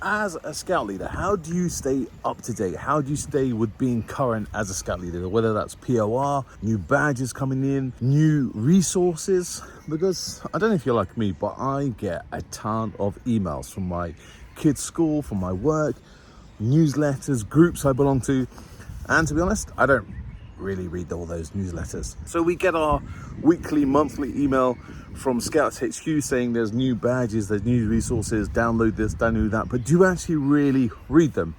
As a scout leader, how do you stay up to date? How do you stay with being current as a scout leader? Whether that's POR, new badges coming in, new resources. Because I don't know if you're like me, but I get a ton of emails from my kids' school, from my work, newsletters, groups I belong to. And to be honest, I don't really read all those newsletters. So we get our weekly, monthly email from Scouts HQ saying there's new badges, there's new resources, download this, download that, but do you actually really read them?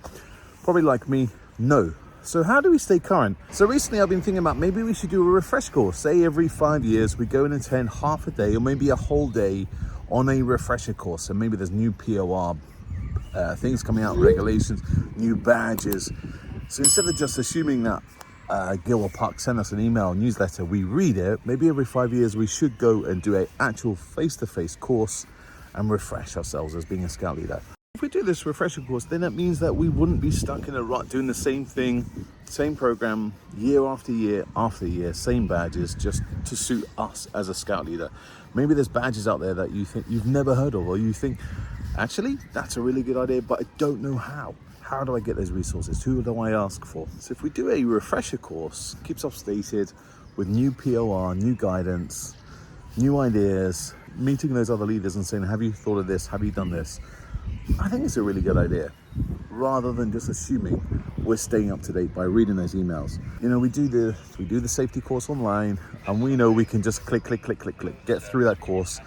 Probably like me, no. So how do we stay current? So recently I've been thinking about maybe we should do a refresh course. Say every 5 years we go and attend half a day or maybe a whole day on a refresher course. So maybe there's new POR things coming out, regulations, new badges. So instead of just assuming that Gil or Puck send us an email newsletter, we read it, maybe every 5 years we should go and do an actual face-to-face course and refresh ourselves as being a scout leader. If we do this refresher course, then it means that we wouldn't be stuck in a rut doing the same thing, same program, year after year after year, same badges, just to suit us as a scout leader. Maybe there's badges out there that you think you've never heard of, or you think, actually, that's a really good idea, but I don't know how. How do I get those resources? Who do I ask for? So if we do a refresher course, keeps us updated with new POR, new guidance, new ideas, meeting those other leaders and saying, have you thought of this? Have you done this? I think it's a really good idea, rather than just assuming we're staying up to date by reading those emails. You know, we do the safety course online, and we know we can just click, get through that course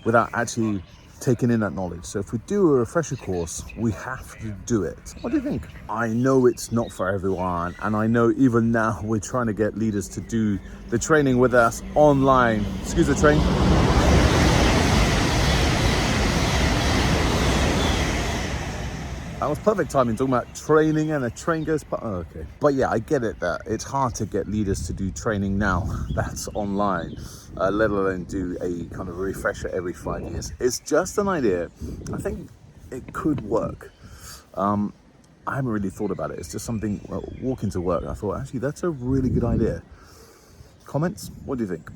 without actually taking in that knowledge. So if we do a refresher course, we have to do it. What do you think? I know it's not for everyone, and I know even now we're trying to get leaders to do the training with us online. Excuse the train. That was perfect timing, talking about training and a train goes past. Oh, okay. But yeah, I get it that it's hard to get leaders to do training now that's online, let alone do a kind of refresher every 5 years. It's just an idea. I think it could work. I haven't really thought about it. It's just something, walking to work, I thought, actually, that's a really good idea. Comments? What do you think?